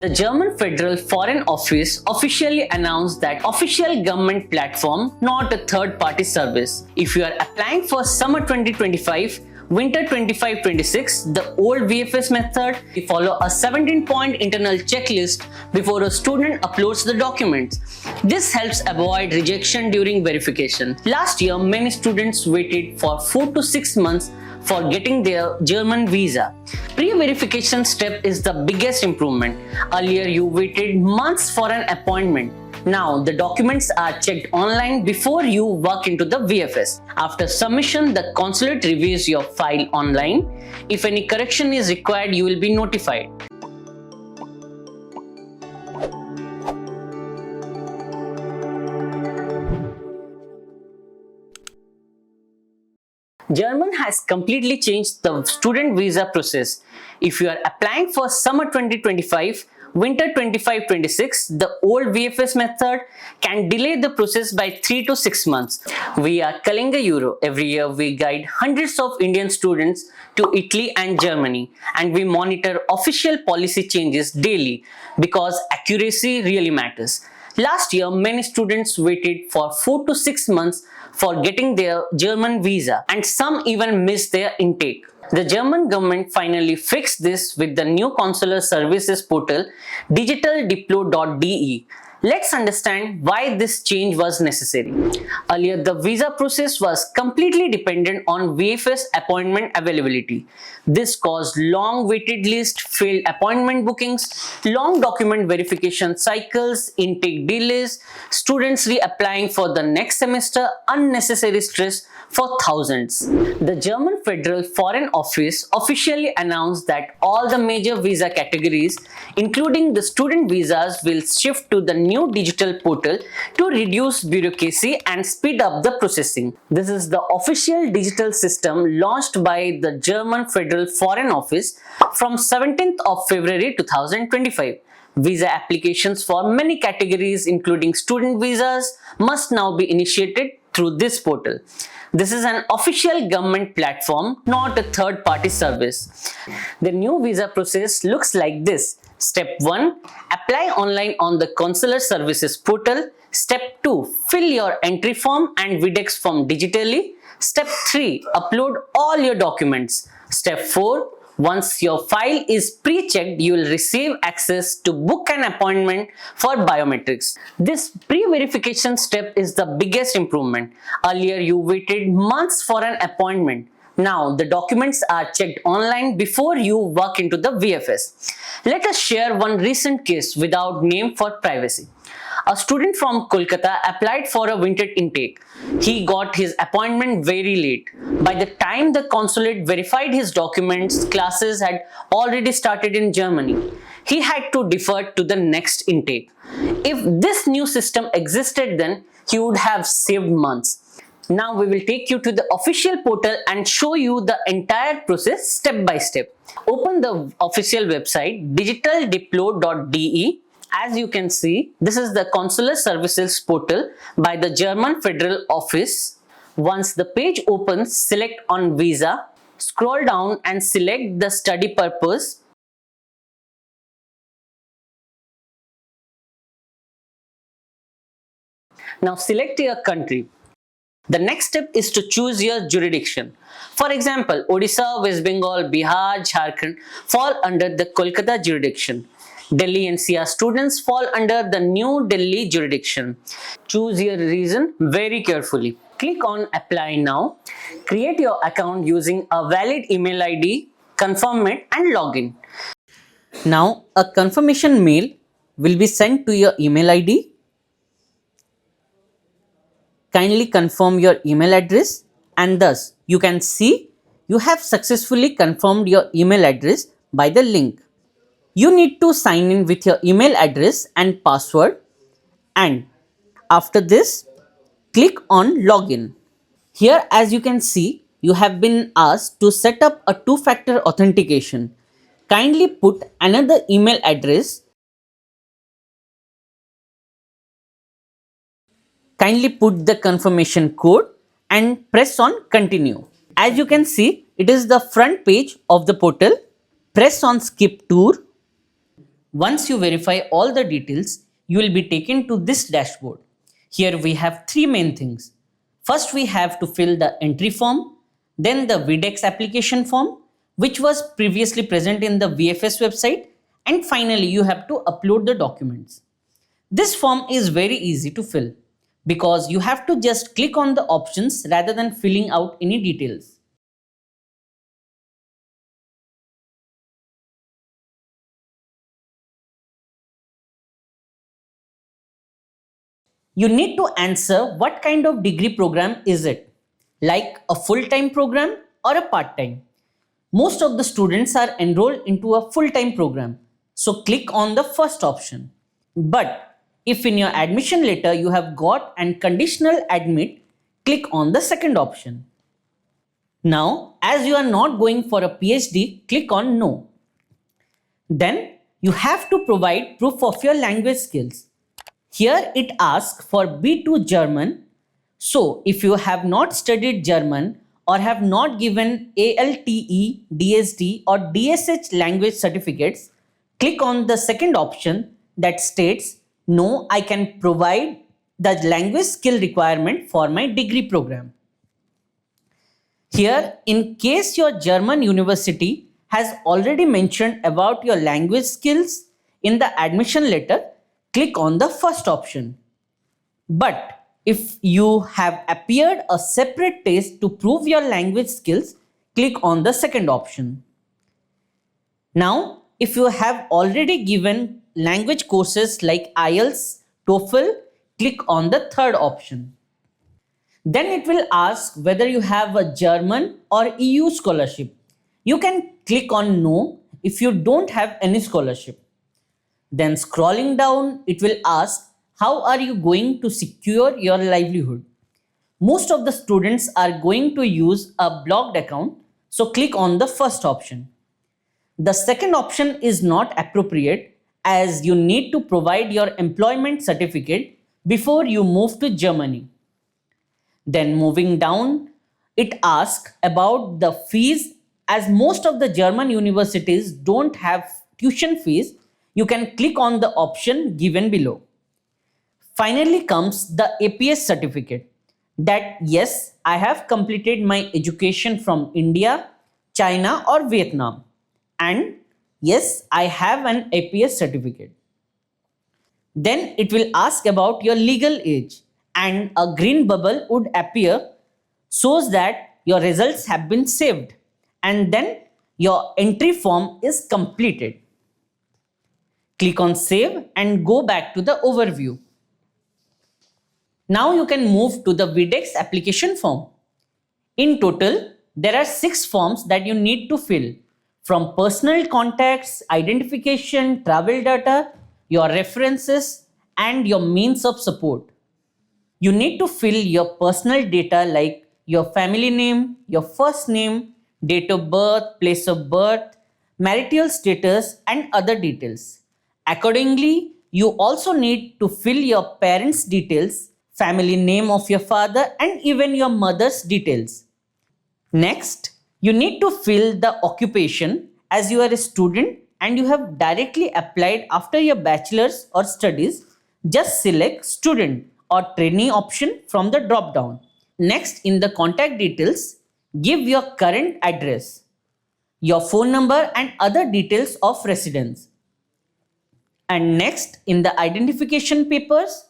The German Federal Foreign Office officially announced that official government platform, not a third-party service. If you are applying for summer 2025, winter 25-26, the old VFS method, we follow a 17-point internal checklist before a student uploads the documents. This helps avoid rejection during verification. Last year, many students waited for 4 to 6 months for getting their German visa. Pre-verification step is the biggest improvement. Earlier, you waited months for an appointment. Now, the documents are checked online before you walk into the VFS. After submission, the consulate reviews your file online. If any correction is required, you will be notified. German has completely changed the student visa process. If you are applying for summer 2025, winter 25-26, the old VFS method can delay the process by 3 to 6 months. We are Kalinga Euro. Every year we guide hundreds of Indian students to Italy and Germany, and we monitor official policy changes daily because accuracy really matters. Last year, many students waited for 4 to 6 months for getting their German visa, and some even missed their intake. The German government finally fixed this with the new consular services portal digitaldiplo.de. Let's understand why this change was necessary. Earlier, the visa process was completely dependent on VFS appointment availability. This caused long waited lists, failed appointment bookings, long document verification cycles, intake delays, students reapplying for the next semester, unnecessary stress for thousands. The German Federal Foreign Office officially announced that all the major visa categories, including the student visas, will shift to the new digital portal to reduce bureaucracy and speed up the processing. This is the official digital system launched by the German Federal Foreign Office from 17th of February 2025. Visa applications for many categories, including student visas, must now be initiated through this portal. This is an official government platform, not a third-party service. The new visa process looks like this. Step 1. Apply online on the Consular Services portal. Step 2. Fill your entry form and VDEX form digitally. Step 3. Upload all your documents. Step 4. Once your file is pre-checked, you will receive access to book an appointment for biometrics. This pre-verification step is the biggest improvement. Earlier, you waited months for an appointment. Now, the documents are checked online before you walk into the VFS. Let us share one recent case without name for privacy. A student from Kolkata applied for a winter intake. He got his appointment very late. By the time the consulate verified his documents, classes had already started in Germany. He had to defer to the next intake. If this new system existed then, he would have saved months. Now we will take you to the official portal and show you the entire process step by step. Open the official website digitaldiplo.de. As you can see, this is the Consular Services portal by the German Federal Office. Once the page opens, select on Visa, scroll down and select the study purpose. Now select your country. The next step is to choose your jurisdiction. For example, Odisha, West Bengal, Bihar, Jharkhand fall under the Kolkata jurisdiction. Delhi NCR students fall under the New Delhi jurisdiction. Choose your region very carefully. Click on Apply Now. Create your account using a valid email ID, confirm it and log in. Now, a confirmation mail will be sent to your email ID. Kindly confirm your email address, and thus you can see you have successfully confirmed your email address by the link. You need to sign in with your email address and password, and after this click on login. Here, as you can see, you have been asked to set up a two-factor authentication. Kindly put another email address. Kindly put the confirmation code and press on continue. As you can see, it is the front page of the portal. Press on skip tour. Once you verify all the details, you will be taken to this dashboard. Here we have three main things. First, we have to fill the entry form, then the VDEX application form, which was previously present in the VFS website, and finally you have to upload the documents. This form is very easy to fill because you have to just click on the options rather than filling out any details. You need to answer what kind of degree program is it, like a full-time program or a part-time. Most of the students are enrolled into a full-time program, so click on the first option. But if in your admission letter you have got an conditional admit, click on the second option. Now, as you are not going for a PhD, click on no. Then you have to provide proof of your language skills. Here it asks for B2 German. So if you have not studied German or have not given ALTE, DSD or DSH language certificates, click on the second option that states, no, I can provide the language skill requirement for my degree program. Here, in case your German university has already mentioned about your language skills in the admission letter, click on the first option. But if you have appeared a separate test to prove your language skills, click on the second option. Now, if you have already given language courses like IELTS, TOEFL, click on the third option. Then it will ask whether you have a German or EU scholarship. You can click on no if you don't have any scholarship. Then scrolling down, it will ask, how are you going to secure your livelihood? Most of the students are going to use a blocked account, so click on the first option. The second option is not appropriate as you need to provide your employment certificate before you move to Germany. Then moving down, it asks about the fees. As most of the German universities don't have tuition fees, you can click on the option given below. Finally comes the APS certificate that yes, I have completed my education from India, China or Vietnam, and yes, I have an APS certificate. Then it will ask about your legal age and a green bubble would appear, shows that your results have been saved, and then your entry form is completed. Click on save and go back to the overview. Now you can move to the VDEX application form. In total, there are 6 forms that you need to fill, from personal contacts, identification, travel data, your references, and your means of support. You need to fill your personal data like your family name, your first name, date of birth, place of birth, marital status, and other details. Accordingly, you also need to fill your parents' details, family name of your father, and even your mother's details. Next, you need to fill the occupation as you are a student and you have directly applied after your bachelor's or studies. Just select student or trainee option from the drop down. Next, in the contact details, give your current address, your phone number and other details of residence. And next, in the identification papers,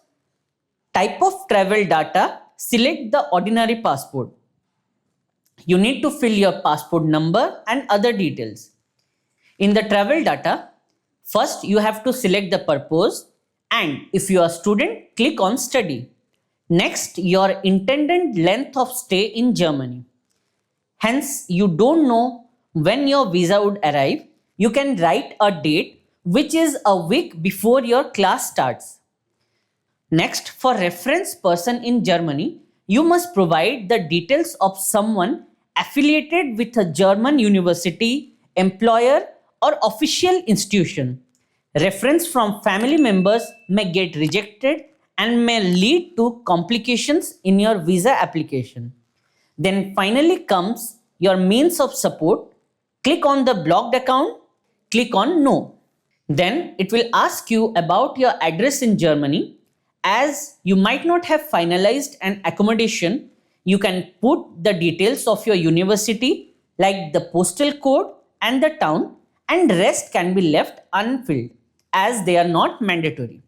type of travel data, select the ordinary passport. You need to fill your passport number and other details. In the travel data, first you have to select the purpose, and if you are a student, click on study. Next, your intended length of stay in Germany. Hence, you don't know when your visa would arrive. You can write a date which is a week before your class starts. Next, for reference person in Germany, you must provide the details of someone affiliated with a German university, employer, or official institution. Reference from family members may get rejected and may lead to complications in your visa application. Then finally comes your means of support. Click on the blocked account, click on no. Then it will ask you about your address in Germany. As you might not have finalized an accommodation, you can put the details of your university like the postal code and the town, and rest can be left unfilled as they are not mandatory.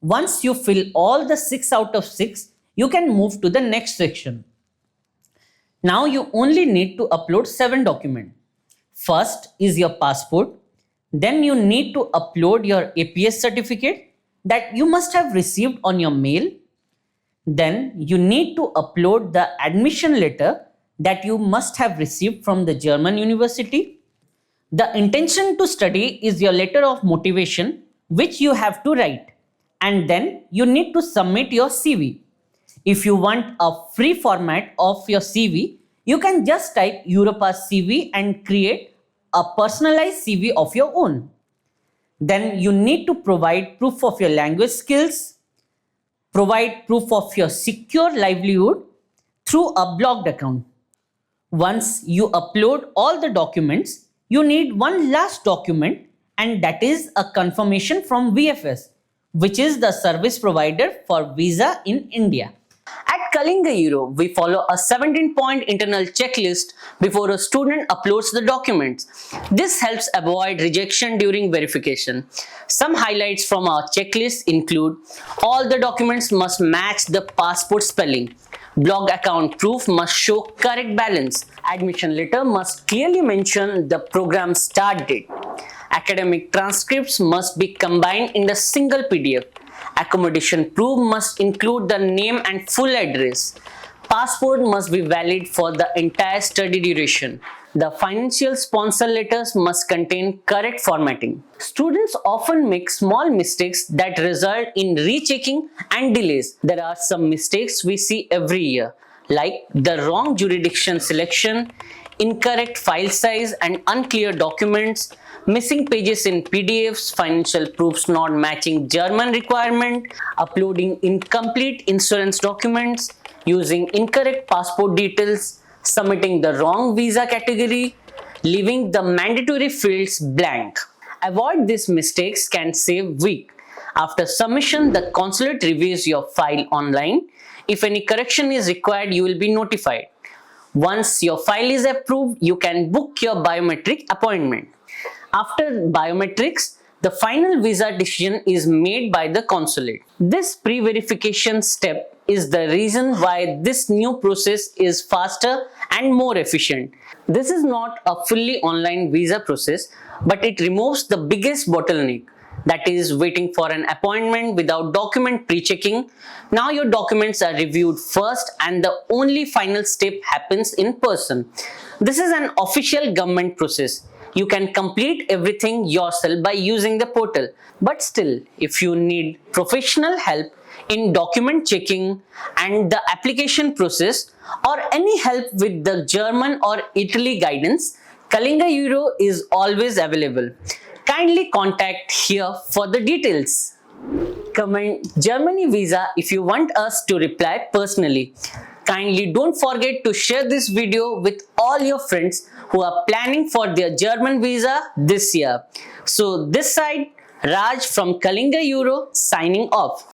Once you fill all the 6 out of 6, you can move to the next section. Now you only need to upload 7 documents. First is your passport. Then you need to upload your APS certificate that you must have received on your mail. Then you need to upload the admission letter that you must have received from the German university. The intention to study is your letter of motivation, which you have to write. And then you need to submit your CV. If you want a free format of your CV, you can just type Europass CV and create a personalized CV of your own. Then you need to provide proof of your language skills, provide proof of your secure livelihood through a blogged account. Once you upload all the documents, you need one last document, and that is a confirmation from VFS, which is the service provider for visa in India. At Kalinga Euro, we follow a 17-point internal checklist before a student uploads the documents. This helps avoid rejection during verification. Some highlights from our checklist include: all the documents must match the passport spelling. Blog account proof must show correct balance. Admission letter must clearly mention the program start date. Academic transcripts must be combined in a single PDF. Accommodation proof must include the name and full address. Passport must be valid for the entire study duration. The financial sponsor letters must contain correct formatting. Students often make small mistakes that result in rechecking and delays. There are some mistakes we see every year, like the wrong jurisdiction selection, incorrect file size and unclear documents, missing pages in PDFs, financial proofs not matching German requirement, uploading incomplete insurance documents, using incorrect passport details, submitting the wrong visa category, leaving the mandatory fields blank. Avoid these mistakes can save weeks. After submission, the consulate reviews your file online. If any correction is required, you will be notified. Once your file is approved, you can book your biometric appointment. After biometrics, the final visa decision is made by the consulate. This pre-verification step is the reason why this new process is faster and more efficient. This is not a fully online visa process, but it removes the biggest bottleneck, that is waiting for an appointment without document pre-checking. Now your documents are reviewed first and the only final step happens in person. This is an official government process. You can complete everything yourself by using the portal. But still, if you need professional help in document checking and the application process, or any help with the German or Italy guidance, Kalinga Euro is always available. Kindly contact here for the details. Comment Germany visa if you want us to reply personally. Kindly don't forget to share this video with all your friends who are planning for their German visa this year. So this side, Raj from Kalinga Euro signing off.